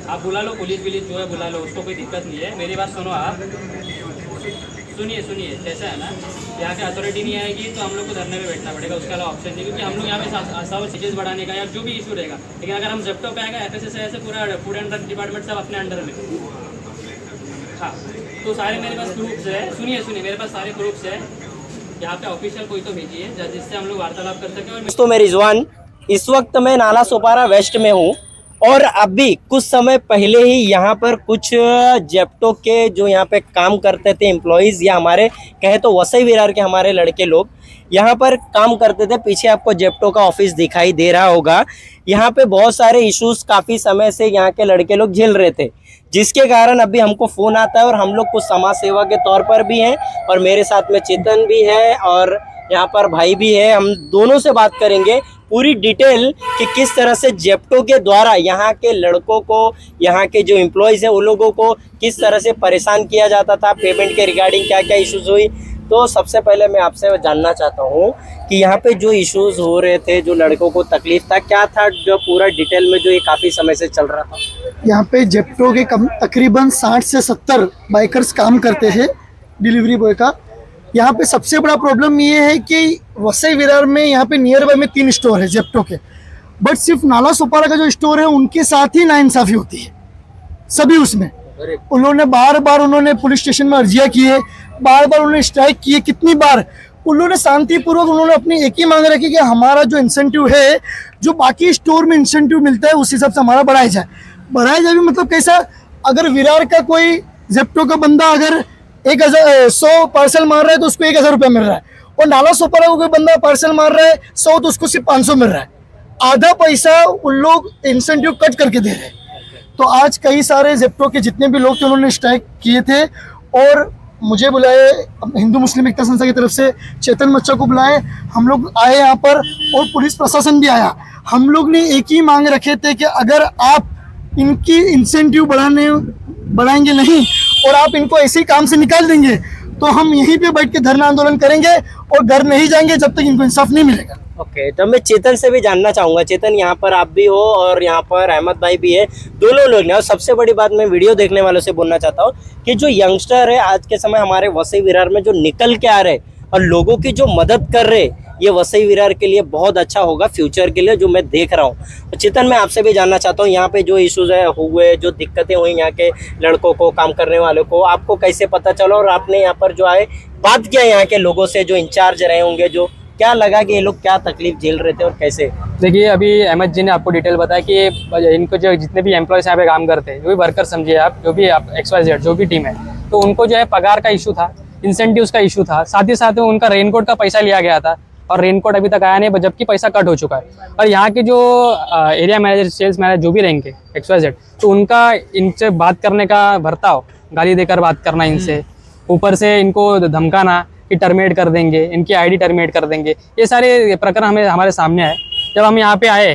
आप बुला लो, पुलिस जो है बुला लो, उसको कोई दिक्कत नहीं है। मेरी बात सुनो आप, सुनिए कैसा है ना, यहाँ के अथॉरिटी नहीं आएगी तो हम लोग को धरने पे बैठना पड़ेगा, उसके अलावा ऑप्शन नहीं, क्योंकि हम लोग यहाँ पे सब चीज़ बढ़ाने का या जो भी इशू रहेगा। लेकिन अगर हम जेप्टो पे आएगा, FSSAI से पूरा फूड एंड ड्रग डिपार्टमेंट सब अपने अंडर में, हाँ, तो सारे मेरे पास प्रूफ्स है। सुनिए मेरे पास सारे प्रूफ्स है। यहाँ पे ऑफिशियल कोई तो भेजिए जिससे हम लोग वार्तालाप कर सकें। दोस्तों मैं रिजवान, इस वक्त मैं नाला सोपारा वेस्ट में हूँ और अभी कुछ समय पहले ही यहाँ पर कुछ जेप्टो के जो यहाँ पे काम करते थे एम्प्लॉयज़ या हमारे कहे तो वसई विरार के हमारे लड़के लोग यहाँ पर काम करते थे। पीछे आपको जेप्टो का ऑफिस दिखाई दे रहा होगा। यहाँ पे बहुत सारे इश्यूज काफ़ी समय से यहाँ के लड़के लोग झेल रहे थे, जिसके कारण अभी हमको फ़ोन आता है और हम लोग कुछ समाज सेवा के तौर पर भी हैं और मेरे साथ में चेतन भी है और यहाँ पर भाई भी है। हम दोनों से बात करेंगे पूरी डिटेल कि किस तरह से जेप्टो के द्वारा यहाँ के लड़कों को, यहाँ के जो एम्प्लॉयज़ हैं उन लोगों को किस तरह से परेशान किया जाता था, पेमेंट के रिगार्डिंग क्या क्या इश्यूज़ हुई। तो सबसे पहले मैं आपसे जानना चाहता हूँ कि यहाँ पे जो इश्यूज़ हो रहे थे, जो लड़कों को तकलीफ था, क्या था जो पूरा डिटेल में जो ये काफ़ी समय से चल रहा था। यहाँ पे जेप्टो के तकरीबन 60 से 70 बाइकर्स काम करते थे डिलीवरी बॉय का। यहाँ पे सबसे बड़ा प्रॉब्लम ये है कि वसई विरार में यहाँ पे नियर बाय में 3 स्टोर है जेप्टो के, बट सिर्फ नाला सोपारा का जो स्टोर है उनके साथ ही नाइंसाफ़ी होती है सभी उसमें। उन्होंने बार बार पुलिस स्टेशन में अर्जियाँ की है, बार बार उन्होंने स्ट्राइक किए, कितनी बार उन्होंने शांतिपूर्वक उन्होंने अपनी एक ही मांग रखी कि हमारा जो इंसेंटिव है, जो बाकी स्टोर में इंसेंटिव मिलता है उस हिसाब से हमारा बढ़ाया जाए भी। मतलब कैसा, अगर विरार का कोई जेप्टो का बंदा अगर 100 पार्सल मार रहा है तो उसको 1000 रुपया मिल रहा है, और नाला सोपारा को कोई बंदा पार्सल मार रहा है 100 तो उसको सिर्फ 500 मिल रहा है। आधा पैसा उन लोग इंसेंटिव कट करके दे रहे हैं। तो आज कई सारे जेप्टो के जितने भी लोग थे उन्होंने स्ट्राइक किए थे और मुझे बुलाए, हिंदू मुस्लिम एकता संस्था की तरफ से चेतन मच्चा को बुलाए, हम लोग आए यहाँ पर और पुलिस प्रशासन भी आया। हम लोग ने एक ही मांग रखे थे कि अगर आप इनकी इंसेंटिव बढ़ाएंगे नहीं और आप इनको ऐसे ही काम से निकाल देंगे तो हम यहीं पे बैठ के धरना आंदोलन करेंगे और घर नहीं जाएंगे जब तक इनको इंसाफ नहीं मिलेगा। ओके, तो मैं चेतन से भी जानना चाहूँगा। चेतन, यहाँ पर आप भी हो और यहाँ पर अहमद भाई भी है, दोनों लोग ने। और सबसे बड़ी बात मैं वीडियो देखने वालों से बोलना चाहता हूँ कि जो यंगस्टर है आज के समय हमारे वसई विरार में जो निकल के आ रहे और लोगों की जो मदद कर रहे, ये वसई विरार के लिए बहुत अच्छा होगा फ्यूचर के लिए, जो मैं देख रहा हूँ। तो चेतन, मैं आपसे भी जानना चाहता हूँ यहाँ पे जो इश्यूज हुए, जो दिक्कतें हुई यहाँ के लड़कों को, काम करने वालों को, आपको कैसे पता चला और आपने यहाँ पर जो आए बात किया यहाँ के लोगों से, जो इंचार्ज रहे होंगे, जो क्या लगा कि ये लोग क्या तकलीफ झेल रहे थे और कैसे? देखिए, अभी अहमद जी ने आपको डिटेल बताया कि इनको जो जितने भी एम्प्लॉयज यहाँ पे काम करते हैं, जो भी वर्कर समझिए आप, जो भी आप XYZ जो भी टीम है, तो उनको जो है पगार का इशू था, इंसेंटिव्स का इशू था, साथ ही साथ में उनका रेनकोट का पैसा लिया गया था और रेनकोट अभी तक आया नहीं, जबकि पैसा कट हो चुका है। और यहाँ के जो एरिया मैनेजर, सेल्स मैनेजर जो भी रहेंगे XYZ, तो उनका इनसे बात करने का बर्ताव, गाली देकर बात करना इनसे, ऊपर से इनको धमकाना कि टर्मिनेट कर देंगे, इनकी ID टर्मिनेट कर देंगे, ये सारे प्रकरण हमारे सामने आए। जब हम यहाँ पे आए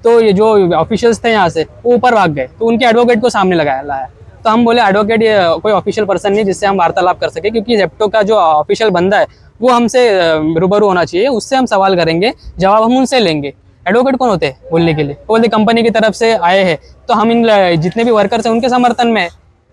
तो ये जो ऑफिशियल्स थे यहाँ से वो ऊपर भाग गए, तो उनके एडवोकेट को सामने लाया। तो हम बोले एडवोकेट ये कोई ऑफिशियल पर्सन नहीं जिससे हम वार्तालाप कर सके, क्योंकि जेप्टो का जो ऑफिशियल बंदा है वो हमसे रूबरू होना चाहिए, उससे हम सवाल करेंगे, जवाब हम उनसे लेंगे। एडवोकेट कौन होते हैं बोलने के लिए? वो बोलते कंपनी की तरफ से आए हैं, तो हम इन जितने भी वर्कर्स हैं उनके समर्थन में।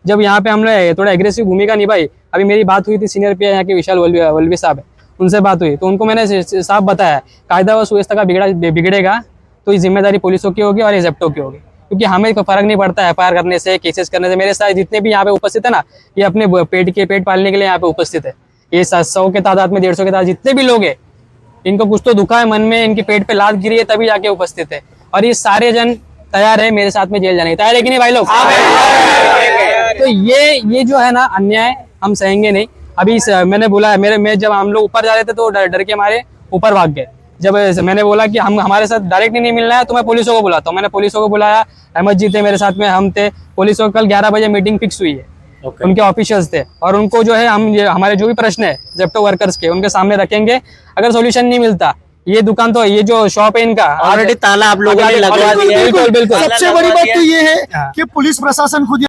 जब यहाँ पे हमने थोड़ा एग्रेसिव भूमिका निभाई, अभी मेरी बात हुई थी सीनियर पीआई यहाँ के विशाल वल्लवी साहब है, उनसे बात हुई, तो उनको मैंने साफ बताया कायदा व सुव्यवस्था का बिगड़ेगा तो ये जिम्मेदारी पुलिसों की होगी और ये जेप्टो की होगी, क्योंकि हमें कोई फर्क नहीं पड़ता FIR करने से, केसेस करने से। मेरे साथ जितने भी यहाँ पे उपस्थित है ना, ये अपने पेट पालने के लिए यहाँ पे उपस्थित है। ये 100 के तादाद में, 150 के तादाद जितने भी लोग हैं, इनको कुछ तो दुखा है मन में, इनके पेट पे लात गिरी है तभी जाके उपस्थित है, और ये सारे जन तैयार है मेरे साथ में जेल जाने की। तैयार है कि नहीं भाई लोग? तो ये जो है ना अन्याय हम सहेंगे नहीं। अभी मैंने बोला, मैं जब हम लोग ऊपर जा रहे थे तो डर के मारे ऊपर भाग गए। जब मैंने बोला कि हमारे साथ डायरेक्ट नहीं मिलना है तो मैं पुलिसों को बुलाता हूँ, मैंने पुलिसों को बुलाया। अहमद जी थे मेरे साथ में, हम थे, पुलिसों कल 11 बजे मीटिंग फिक्स हुई है। उनके ऑफिशियल्स थे और उनको जो है हमारे जो भी प्रश्न है जेप्टो वर्कर्स के, उनके सामने रखेंगे। अगर सोल्यूशन नहीं मिलता, ये दुकान तो, ये जो शॉप है इनका ऑलरेडी ताला आप लोगों ने लगवा दिया है। बिल्कुल। सबसे बड़ी बात तो ये है कि पुलिस प्रशासन खुद